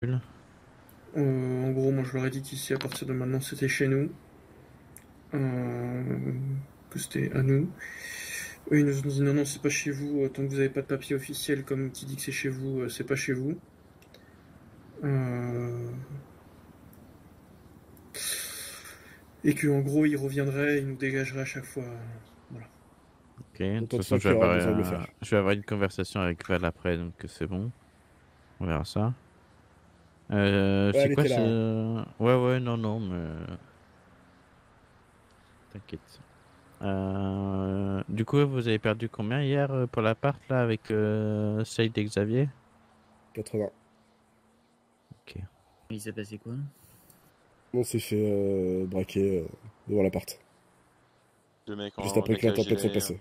En gros, moi je leur ai dit qu'ici à partir de maintenant c'était chez nous. Que c'était à nous. Eux ils nous ont dit non, non, c'est pas chez vous, tant que vous avez pas de papier officiel comme qui dit que c'est chez vous, c'est pas chez vous. Et qu'en gros ils reviendraient, ils nous dégageraient à chaque fois. Voilà. Ok, de toute façon je vais avoir une conversation avec Val après, donc c'est bon. On verra ça. C'est quoi ce... Ouais, non, non, mais... T'inquiète. Du coup, vous avez perdu combien hier pour l'appart, là, avec Saïd et Xavier? 80. Ok. Il s'est passé quoi? On s'est fait braquer devant l'appart. Deux mecs juste après que la tempête soit passée.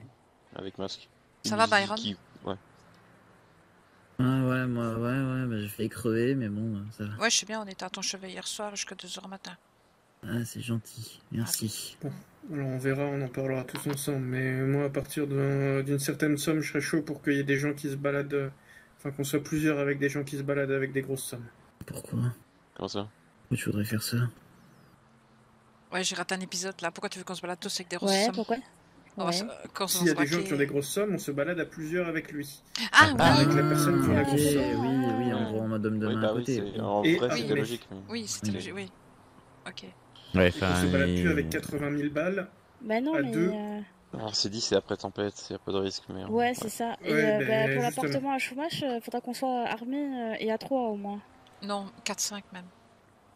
Avec masque. Ça va, Byron? Ouais. Ouais, moi, ouais, bah, j'ai failli crever, mais bon, ça va. Ouais, je sais bien, on était à ton chevet hier soir jusqu'à 2h du matin. Ah, c'est gentil, merci. Bon, alors on verra, on en parlera tous ensemble, mais moi à partir d'une certaine somme, je serais chaud pour qu'il y ait des gens qui se baladent, enfin qu'on soit plusieurs avec des gens qui se baladent avec des grosses sommes. Pourquoi? Comment ça? Pourquoi tu voudrais faire ça? Ouais, j'ai raté un épisode là, pourquoi tu veux qu'on se balade tous avec des grosses sommes? Pourquoi? S'il y a des gens qui ont des grosses sommes, on se balade à plusieurs avec lui. Ah oui. Avec la personne qui a la grosse somme. Oui, en gros, en mode homme de main à côté. En vrai, c'était logique. Oui, c'était logique, oui. Ok. Ouais, on se balade plus avec 80 000 balles. Bah non, à mais. deux. Alors c'est dit, c'est après tempête, il y a pas de risque. Mais, ouais, c'est ça. Et ouais, pour l'appartement à chômage, faudra qu'on soit armé et à 3 au moins. Non, 4-5 même.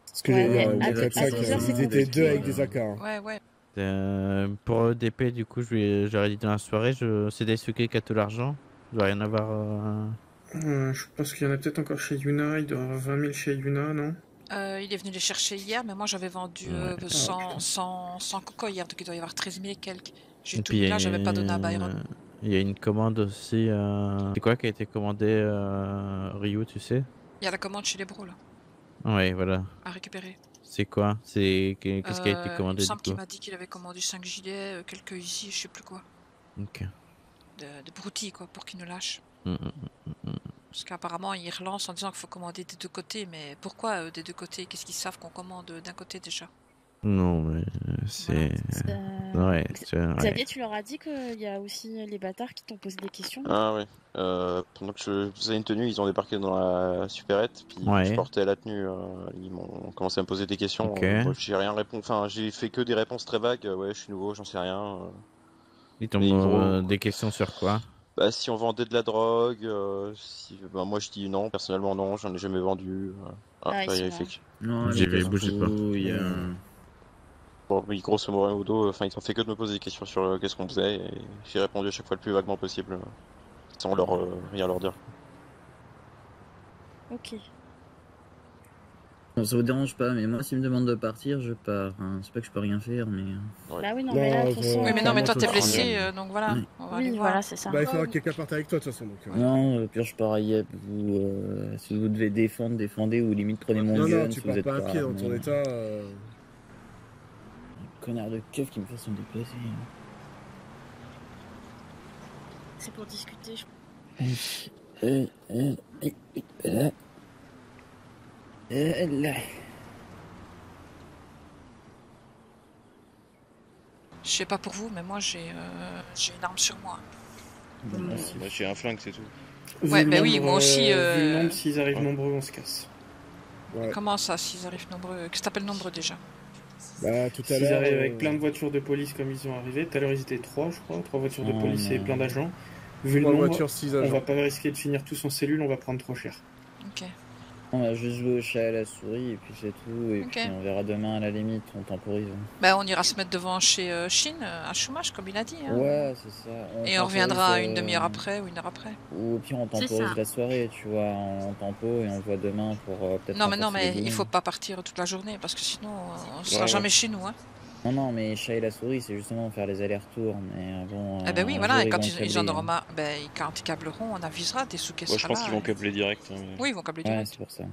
Parce que ils étaient deux avec des AK. Ouais. Pour DP, du coup, j'aurais dit dans la soirée, c'est Daisuke qui a tout l'argent. Je dois rien avoir. Je pense qu'il y en a peut-être encore chez Yuna. Il doit y avoir 20 000 chez Yuna, non? Il est venu les chercher hier, mais moi j'avais vendu 100 coco hier, donc il doit y avoir 13 000 et quelques. J'ai tout mis là, j'avais pas donné à Byron. Il y a une commande aussi. C'est quoi qui a été commandé, Ryu, tu sais? Il y a la commande chez les bros là. Ouais, voilà. À récupérer. C'est quoi? Qu'est-ce qui a été commandé? Il me semble qu'il m'a dit qu'il avait commandé 5 gilets, quelques ici, je sais plus quoi. Ok. De broutilles quoi, pour qu'il nous lâche. Parce qu'apparemment ils relancent en disant qu'il faut commander des deux côtés, mais pourquoi des deux côtés? Qu'est-ce qu'ils savent qu'on commande d'un côté déjà? Non, mais c'est... Ouais, Xavier, tu leur as dit qu'il y a aussi les bâtards qui t'ont posé des questions? Ah ouais. Pendant que je faisais une tenue, ils ont débarqué dans la supérette, puis je portais la tenue, ils m'ont commencé à me poser des questions. J'ai rien répondu, enfin j'ai fait que des réponses très vagues, ouais je suis nouveau, j'en sais rien. Ils t'ont des questions sur quoi? Bah si on vendait de la drogue, moi je dis non, personnellement non, j'en ai jamais vendu. Non, j'y vais, bougez pas. Bon, oui, grosso modo, ils ont fait que de me poser des questions sur qu'est-ce qu'on faisait, et j'ai répondu à chaque fois le plus vaguement possible, sans rien leur dire. Ok. Bon, ça vous dérange pas, mais moi, s'ils me demandent de partir, je pars. Hein. C'est pas que je peux rien faire, mais. Ouais. Bah oui, non, mais là, de toute façon. Oui, mais non, mais toi, t'es blessé, donc voilà. Oui. On va aller voir. Voilà, c'est ça. Bah, il faudra que quelqu'un parte avec toi, de toute façon. Donc, non, pire, je pars à Yep. Si vous devez défendre, défendez, ou limite prenez mon gun. Non, tu pars pas à pied dans ton état. Connard de keuf qui me fasse me déplacer. C'est pour discuter, je Je sais pas pour vous, mais moi j'ai une arme sur moi. Moi j'ai un flingue, c'est tout. Ouais, bah oui, moi aussi. Vu le nombre, s'ils arrivent nombreux, on se casse. Ouais. Comment ça, s'ils arrivent nombreux? Qu'est-ce que t'appelles nombreux déjà? Bah, tout à l'heure. S'ils arrivent avec plein de voitures de police comme ils ont arrivé, tout à l'heure ils étaient 3, je crois, 3 voitures de police et plein d'agents. Vu le nombre, 6 agents. on va pas risquer de finir tous en cellule, on va prendre trop cher. Ok. On va juste jouer au chat et à la souris, et puis c'est tout. Et puis on verra demain à la limite, on temporise. Bah, on ira se mettre devant chez Shin, à chômage, comme il a dit. Hein. Ouais, c'est ça. Et on reviendra une demi-heure après ou une heure après. Ou puis on temporise la soirée, tu vois, en tempo, et on voit demain pour peut-être. Non, mais il faut pas partir toute la journée, parce que sinon on sera jamais chez nous. Hein. Non, mais chat et la souris, c'est justement faire les allers-retours, mais bon. Eh ben oui, voilà, et quand ils en auront marre, quand ils câbleront, on avisera des sous je pense qu'ils vont câbler direct. Oui, ils vont câbler direct. Ouais, c'est pour ça.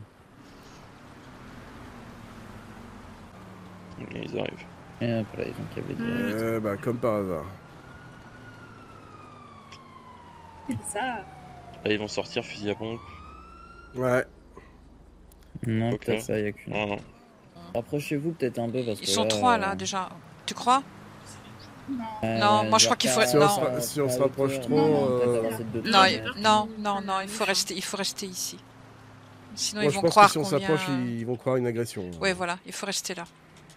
Ils arrivent. Et hop là, ils ont câblé direct. Bah, comme par hasard. ça. Là, ils vont sortir, fusil à pompe. Ouais. Non, peut-être ça, il n'y a qu'une. Non. Rapprochez-vous peut-être un peu parce que. Ils sont 3 là déjà. Tu crois? Non, moi je crois qu'il faut. Si on se rapproche trop. Non, il faut rester ici. Sinon moi, ils vont croire que si on s'approche, ils vont croire une agression. Ouais, voilà, il faut rester là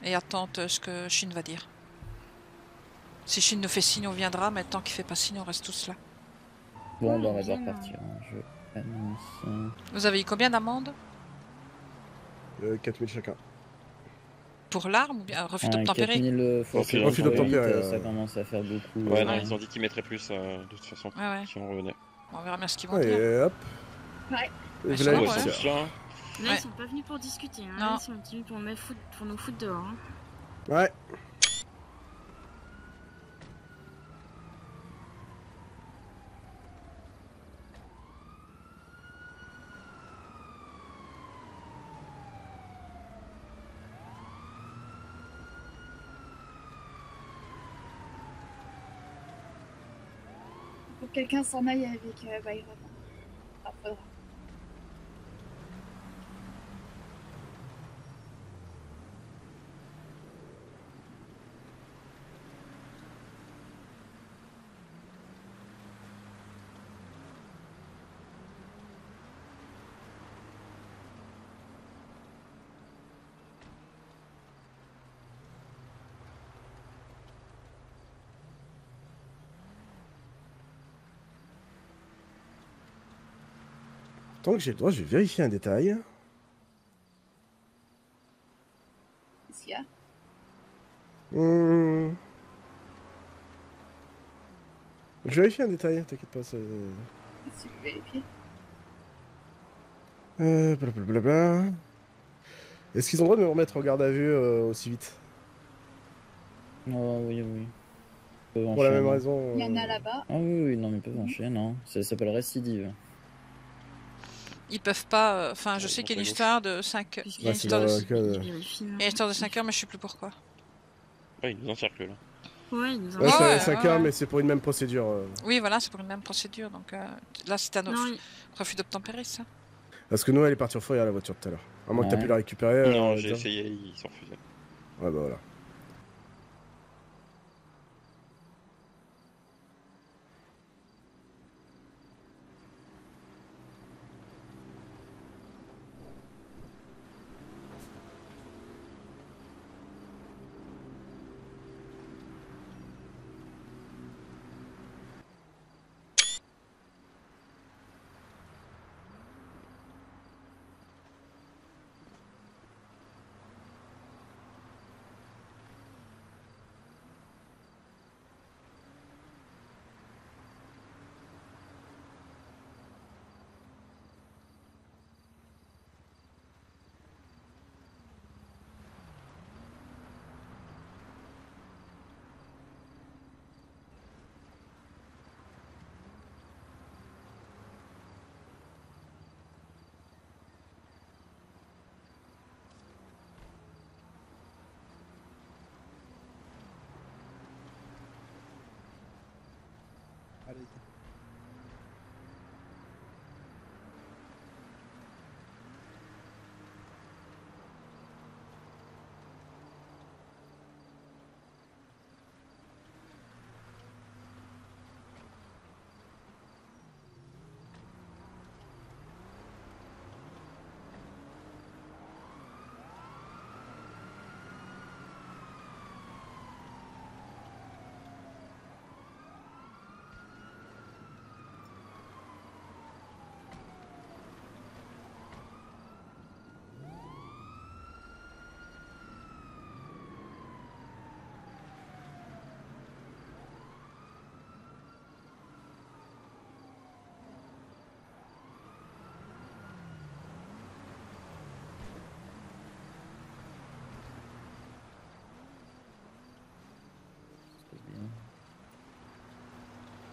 et attendre ce que Shin va dire. Si Shin nous fait signe, on viendra, mais tant qu'il fait pas signe, on reste tous là. Bon, on va devoir partir. Vous avez eu combien d'amendes? 4000 chacun. Pour l'arme ou bien refus d'obtempérer? 4000 refus d'obtempérer. Ça commence à faire beaucoup. Ouais, non, ils ont dit qu'ils mettraient plus de toute façon si on revenait. On verra bien ce qu'ils vont dire. Et hop. Ouais. Là, ils sont pas venus pour discuter, hein. Ils sont venus pour nous foutre dehors. Hein. Ouais. Faut que quelqu'un s'en aille avec Byron. Après. Tant que j'ai le droit, je vais vérifier un détail. Qu'est-ce qu'il y a? Je vérifie un détail, t'inquiète pas. Qu'est-ce que tu veux vérifier? Blablabla. Est-ce qu'ils ont le droit de me remettre en garde à vue aussi vite? Oh, oui. Pour la même raison. Il y en a là-bas. Ah oui, non, mais ils peuvent enchaîner, non. Ça s'appelle récidive. Ils peuvent pas. Enfin, je sais qu'il y a une histoire de 5 heures. Il y a une histoire de 5 heures, mais je sais plus pourquoi. Ouais, ils nous encerclent là. Ouais, ils nous encerclent. Ouais, c'est 5 heures, mais c'est pour une même procédure. Oui, voilà, c'est pour une même procédure. Donc là, c'est un refus d'obtempérer, ça. Parce que nous, elle est partie au foyer à la voiture tout à l'heure. À moins que t'as pu la récupérer. Non, j'ai essayé, ils s'en refusaient. Ouais, bah voilà.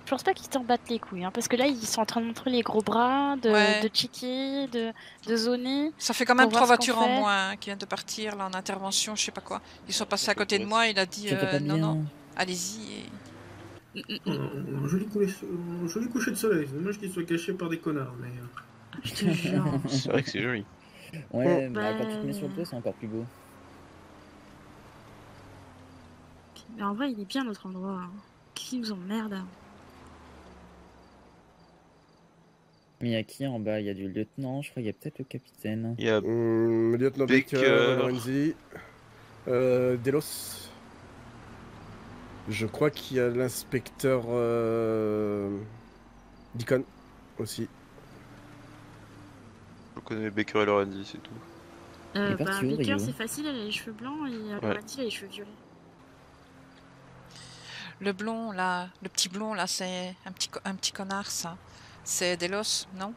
Je pense pas qu'ils t'en battent les couilles, hein, parce que là, ils sont en train de montrer les gros bras, de checker, de zoner. Ça fait quand même 3 voitures en moins qui viennent de partir là en intervention, je sais pas quoi. Ils sont passés à côté de moi, il a dit non, allez-y. Un joli coucher de soleil, c'est dommage qu'ils soient cachés par des connards, mais... C'est vrai que c'est joli. Ouais, bah, quand tu te mets sur le toit, c'est encore plus beau. Mais en vrai, il est bien notre endroit. Qui nous emmerde? Mais il y a qui en bas? Il y a du lieutenant, je crois qu'il y a peut-être le capitaine. Il y a lieutenant Baker, Lorenzi, Delos. Je crois qu'il y a l'inspecteur Deacon aussi. Je connais Baker et Lorenzi, c'est tout. Baker, c'est facile, elle a les cheveux blancs et Lorenzi, elle a les cheveux violets. Le blond, là, le petit blond, là, c'est un petit connard, ça. C'est Delos, non?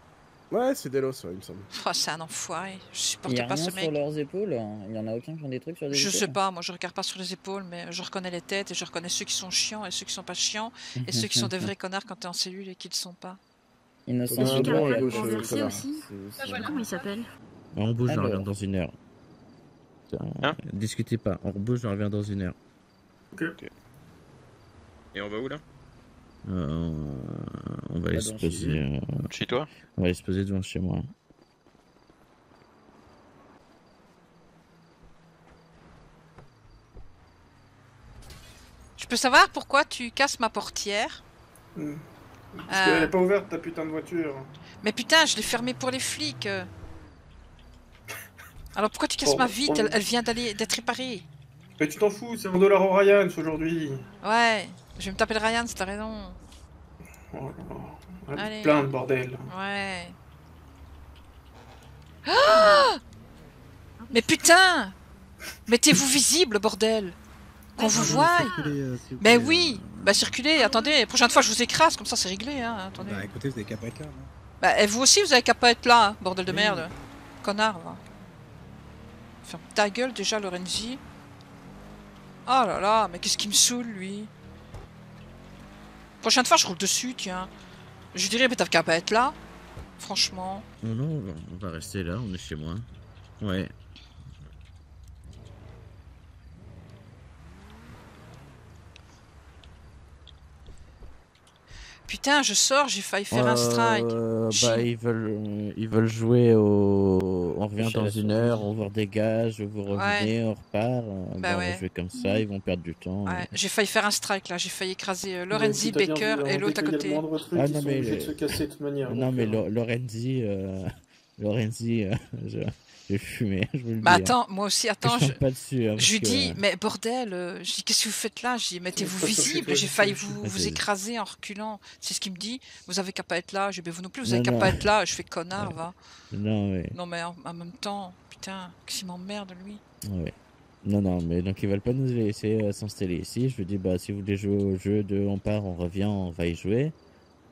Ouais, c'est Delos, ouais, il me semble. Oh, c'est un enfoiré. Je supporte pas ce mec. Il y a rien sur leurs épaules? Il y en a aucun qui ont des trucs sur les épaules? Je sais pas, moi je regarde pas sur les épaules, mais je reconnais les têtes et je reconnais ceux qui sont chiants et ceux qui sont pas chiants et ceux qui sont des vrais connards quand t'es en cellule et qui le sont pas. Il ne sont celui qui a pas la plaque renversée aussi. Comment il s'appelle? On bouge, on revient dans une heure. Hein? Discutez pas, on bouge, on revient dans une heure. Ok. Et on va où là? On va aller se poser. Chez toi? On va aller se poser devant chez moi. Je peux savoir pourquoi tu casses ma portière? Parce qu'elle est pas ouverte ta putain de voiture. Mais putain, je l'ai fermée pour les flics. Alors pourquoi tu casses ma vitre? Elle vient d'être réparée. Mais tu t'en fous, c'est $1 au Ryan aujourd'hui. Ouais, je vais me taper le Ryan, t'as raison. Oh là là. Allez. Plein de bordel. Ouais. Oh, mais putain! Mettez-vous visible, bordel! Qu'on vous voie! Mais oui! Bah circulez, attendez, la prochaine fois je vous écrase, comme ça c'est réglé, hein, attendez. Bah écoutez, vous avez qu'à pas être là, non? Bah et vous aussi vous avez qu'à pas être là, hein, bordel de merde. Connard, va. Ferme ta gueule déjà, Lorenzi. Oh là là, mais qu'est-ce qui me saoule, lui? Prochaine fois je roule dessus, tiens. Je dirais, mais t'as qu'à pas être là. Franchement. Non, on va rester là, on est chez moi. Ouais. Putain, je sors, j'ai failli faire un strike. Bah, ils veulent jouer au. On revient dans une heure, on vous dégage, vous revenez, on repart. Bah on va jouer comme ça, ils vont perdre du temps. Ouais, j'ai failli faire un strike là, j'ai failli écraser Lorenzi, Baker et l'autre à côté. Ah non, mais de se casser de toute manière. Non, mais Lorenzi, j'ai fumé, je vous le dis. Bah attends, moi aussi, attends, pas dessus, hein, je lui dis, mais bordel, je dis, qu'est-ce que vous faites là? Je dis, mettez-vous visible, j'ai failli vous écraser en reculant. C'est ce qu'il me dit, vous avez qu'à pas être là. Je dis, vous non plus, vous avez qu'à pas être là. Je fais connard, va. Non, mais en même temps, putain, qu'est-ce qu'il m'emmerde, lui. Ouais. Non, mais donc ils veulent pas nous laisser s'installer ici. Je lui dis, bah si vous voulez jouer au jeu de on part, on revient, on va y jouer.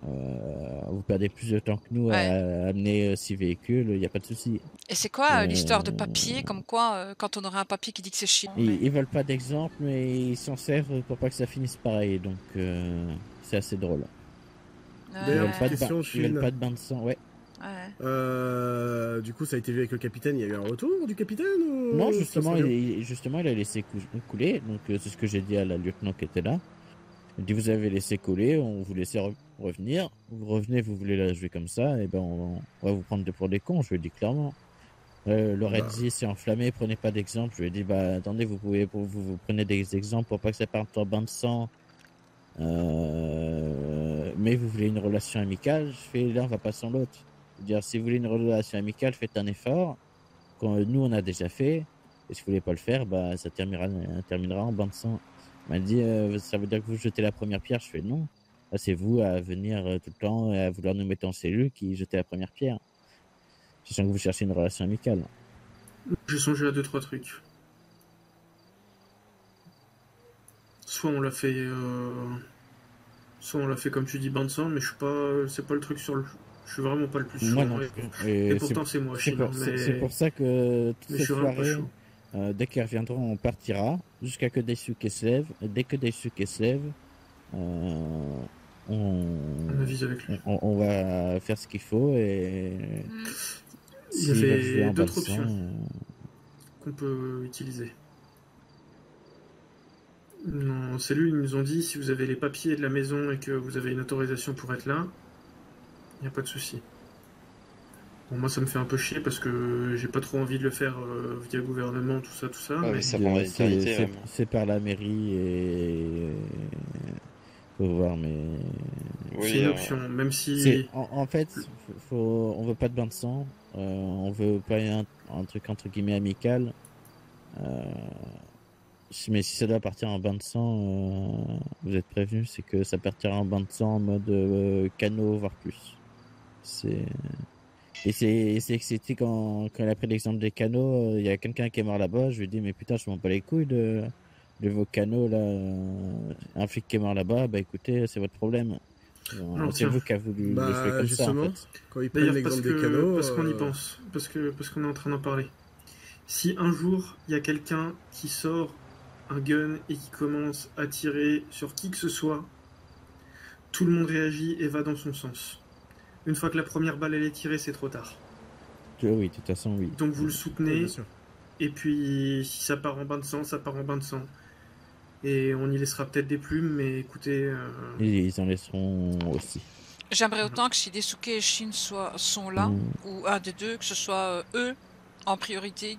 Vous perdez plus de temps que nous à amener 6 véhicules, il n'y a pas de souci. Et c'est quoi l'histoire de papier? Comme quoi, quand on aura un papier qui dit que c'est chiant. Ils veulent pas d'exemple, mais ils s'en servent pour pas que ça finisse pareil, donc c'est assez drôle. D'ailleurs, ils veulent pas de bain de sang, ouais. Du coup, ça a été vu avec le capitaine. Il y a eu un retour du capitaine ou... Non, justement, il a laissé couler. Donc, c'est ce que j'ai dit à la lieutenant qui était là. Il dit, vous avez laissé couler, on vous laisse revenir. Vous revenez, vous voulez la jouer comme ça, et ben on va vous prendre pour des cons, je lui ai dit clairement. Lorenzi s'est enflammé, prenez pas d'exemple. Je lui ai dit, bah attendez, vous prenez des exemples pour pas que ça parte en bain de sang. Mais vous voulez une relation amicale, je fais là, on va passer en l'autre. Dire, si vous voulez une relation amicale, faites un effort. Quand nous on a déjà fait, et si vous voulez pas le faire, bah ça terminera en bain de sang. Il m'a dit, ça veut dire que vous jetez la première pierre. Je fais non. Là, c'est vous à venir tout le temps et à vouloir nous mettre en cellule qui jetez la première pierre. Je sens que vous cherchez une relation amicale. J'ai songé à 2-3 trucs. Soit on l'a fait comme tu dis, bain de sang, mais je suis pas. C'est pas le truc sur le. Je suis vraiment pas le plus chaud. Moi non. Et pourtant c'est moi. C'est pour ça que toute cette soirée, dès qu'ils reviendront, on partira jusqu'à que Daisuke se lève. Et dès que Daisuke se lève, on va faire ce qu'il faut et il y avait d'autres options qu'on peut utiliser. En cellule, ils nous ont dit, si vous avez les papiers de la maison et que vous avez une autorisation pour être là, il n'y a pas de souci. Bon, moi, ça me fait un peu chier parce que j'ai pas trop envie de le faire via gouvernement, tout ça. Ouais, mais ça prendra une éternité. C'est par la mairie et... Faut voir, mais... Oui, c'est une option, même si... En fait, on veut pas de bain de sang, on veut pas un truc entre guillemets amical. Mais si ça doit partir en bain de sang, vous êtes prévenus, c'est que ça partira en bain de sang en mode canot, voire plus. Et c'est excité quand elle a pris l'exemple des canaux, il y a quelqu'un qui est mort là-bas, je lui dis mais putain je m'en bats les couilles de vos canaux là, un flic qui est mort là-bas, bah écoutez c'est votre problème. C'est vous qui avez voulu le jouer comme ça en fait. Quand ils prennent l'exemple des canaux... Parce qu'on y pense, parce qu'on est en train d'en parler. Si un jour il y a quelqu'un qui sort un gun et qui commence à tirer sur qui que ce soit, tout le monde réagit et va dans son sens. Une fois que la première balle elle est tirée, c'est trop tard. Oui, de toute façon, oui. Donc vous le soutenez, et puis si ça part en bain de sang, ça part en bain de sang. Et on y laissera peut-être des plumes, mais écoutez... Ils en laisseront aussi. J'aimerais autant que si Desuke et Shin sont là, ou un des deux, que ce soit eux, en priorité,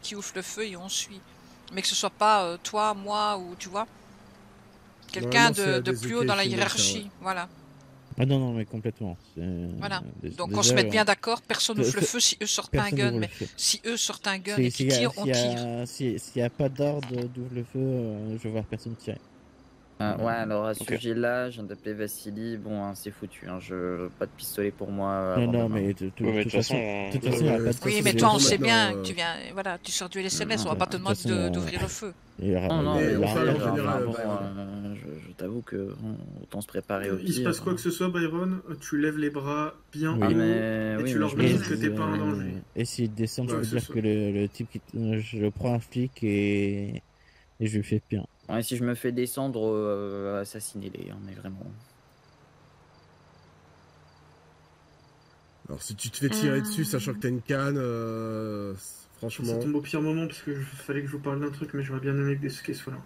qui ouvrent le feu et on suit. Mais que ce soit pas toi, moi, ou tu vois, quelqu'un de plus haut dans la hiérarchie, voilà. Ah non, mais complètement. Voilà. Donc on se met bien d'accord, personne n'ouvre le feu si eux sortent un gun, mais si eux sortent un gun et qu'ils tirent, on tire. S'il n'y a pas d'ordre d'ouvre le feu, je vais voir personne tirer. Ouais, alors à ce sujet-là, je viens d'appeler Vassili, bon, hein, c'est foutu, hein, pas de pistolet pour moi. Non, mais de toute façon, oui, mais toi, on sait bien que tu viens, voilà, tu sors du LSMS, on va pas te demander d'ouvrir le feu. Non, mais je t'avoue que autant se préparer au pire. Il se passe quoi que ce soit, Byron, tu lèves les bras bien haut et tu leur dis que t'es pas en danger. Et s'il descend, je veux dire que le type, je prends un flic et je lui fais pire. Ouais, si je me fais descendre, assassinez-les, hein, mais vraiment. Alors si tu te fais tirer dessus, sachant que t'as une canne, franchement... Ça tombe au pire moment, parce que fallait que je vous parle d'un truc, mais j'aurais bien aimé que Desuke soit là.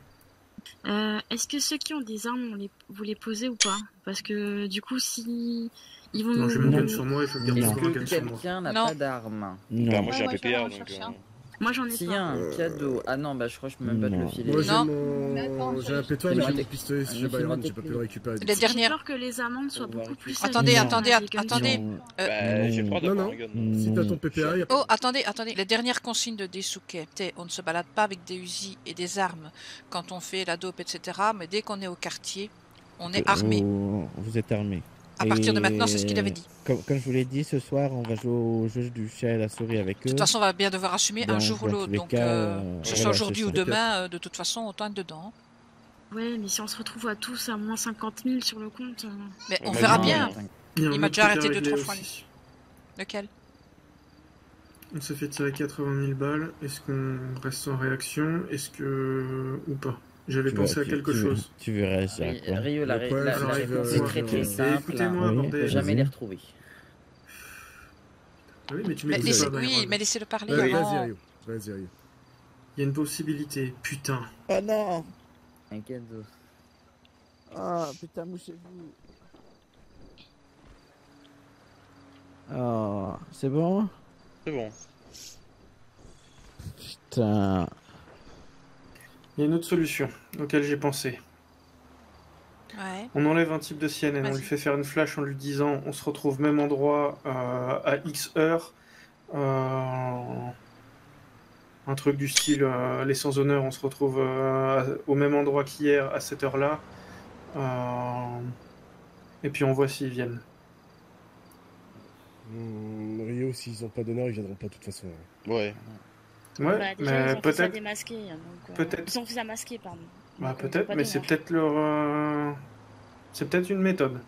Est-ce que ceux qui ont des armes, vous les posez ou pas? Parce que du coup, si... Ils vont... Non, j'ai mon gun sur moi et je garde mon gun sur moi. Quelqu'un n'a pas d'arme. Bah, moi j'ai un PPR, donc... Moi j'en ai S'il pas. y a un cadeau. Ah non, bah je crois que je peux même pas te le filer. Moi j'ai un pétoir, mais j'ai mon pistolet si j'ai Byron, j'ai pas pu le récupérer. Les dernières... J'ai peur que les amendes soient beaucoup plus... Attendez. Bah, j'ai le droit d'avoir un gun. Si t'as ton PPA, y a pas... Oh, attendez. Les dernières consignes de Desuke, on ne se balade pas avec des usines et des armes quand on fait la dope, etc. Mais dès qu'on est au quartier, on est armé. Vous êtes armé. À partir de maintenant, c'est ce qu'il avait dit. Comme je vous l'ai dit, ce soir, on va jouer au jeu du chat et la souris avec eux. De toute façon, on va bien devoir assumer un jour ou l'autre. Donc, que ce soit aujourd'hui ou demain, de toute façon, autant être dedans. Ouais, mais si on se retrouve à tous à moins 50 000 sur le compte... Mais on verra bien. Il m'a déjà arrêté 2-3 fois. Aussi. Lequel? On s'est fait tirer 80 000 balles. Est-ce qu'on reste en réaction? Est-ce que... ou pas? J'avais pensé à quelque chose. Tu verras ça. Rio, la réponse est très très simple. Écoutez-moi, bordel. Jamais les retrouver. Oui, mais tu mais laissez-le parler avant. Vas-y, Rio. Il y a une possibilité. Putain. Oh non. Un cadeau. Ah, putain, mouchez-vous. Oh, c'est bon? C'est bon. Putain. Il y a une autre solution auquel j'ai pensé. Ouais. On enlève un type de CNN, on lui fait faire une flash en lui disant on se retrouve même endroit à X heures. Un truc du style les sans honneur, on se retrouve au même endroit qu'hier à cette heure-là. Et puis on voit s'ils viennent. Rio, s'ils ont pas d'honneur, ils viendront pas de toute façon. Ouais. Ouais, déjà, mais ils ont fait ça démasqué, donc, peut-être. Ils ont fait ça masqué, pardon. Bah peut-être, mais c'est peut-être leur... C'est peut-être une méthode.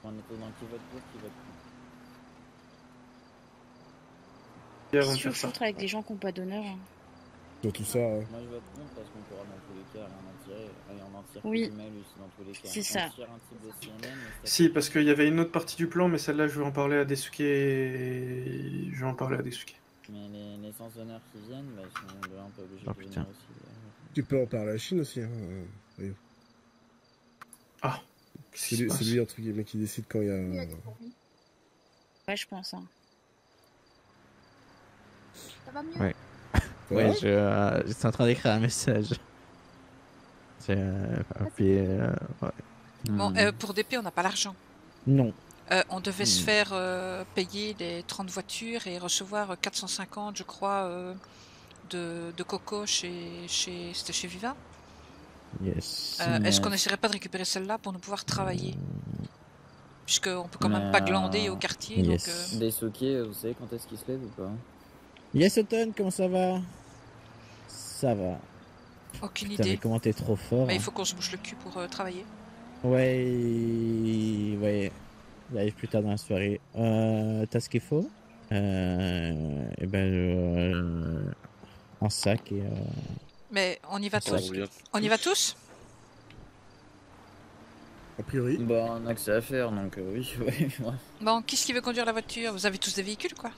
On est dans qui vote pour, qui vote contre. Si on foutre avec des gens qui n'ont pas d'honneur. Dans tout ça. Moi je vote contre parce qu'on pourra dans tous les cas rien en tirer. Allez, on en tire oui. Dans tous les cas. C'est ça. Si, parce qu'il y avait une autre partie du plan, mais celle-là je vais en parler à Desuke et... Je vais en parler à Desuke. Mais les sans-honneurs qui viennent, bah, ils sont un peu obligés de venir aussi. Tu peux en parler à la Chine aussi, hein, Rio. Ah. C'est lui, entre guillemets, qui décide quand il y a... Ouais, je pense. Hein. Ça va mieux? Ouais. Ouais, j'étais en train d'écrire un message. Puis, ouais. Bon, pour DP, on n'a pas l'argent. Non. On devait se faire payer les 30 voitures et recevoir 450, je crois, de Coco c'était chez Viva. Yes. Est-ce qu'on n'essaierait pas de récupérer celle-là pour nous pouvoir travailler? Puisqu'on peut quand même pas glander au quartier. Yes. Donc, Des soquets, vous savez quand est-ce qu'ils se lèvent ou pas? Yes, Automne, comment ça va? Ça va. Aucune Putain, idée. mais comment t'es trop fort. Mais il faut qu'on se bouge le cul pour travailler. Ouais. Il arrive plus tard dans la soirée. T'as ce qu'il faut? Et ben, un sac et. Mais on y va tous. On y va tous? A priori. Bah, on a que ça à faire, donc oui. Ouais. Bon, qui est-ce qui veut conduire la voiture? Vous avez tous des véhicules, quoi?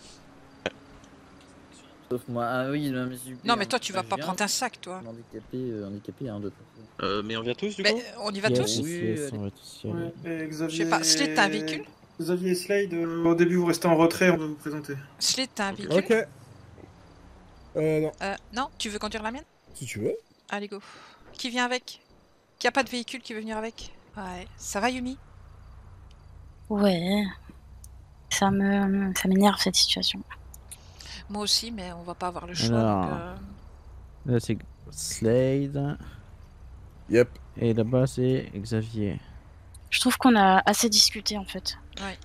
Sauf moi. Ah oui, non, mais non, mais toi, tu vas pas prendre un sac, toi. Handicapé, hein, de mais on vient tous, du mais coup? On y va tous? Oui, on va tous y aller. Xavier... Je sais pas. Slade, t'as un véhicule? Xavier et Slade, au début, vous restez en retrait, on va vous présenter. Slade, t'as un véhicule? Ok. Non. Non, tu veux conduire la mienne? Si tu veux. Allez, go. Qui vient avec? Qui a pas de véhicule qui veut venir avec? Ouais. Ça va, Yumi? Ouais. Ça m'énerve cette situation. Moi aussi, mais on va pas avoir le choix. Alors, donc, là, c'est Slade. Yep. Et là-bas, c'est Xavier. Je trouve qu'on a assez discuté en fait. Ouais.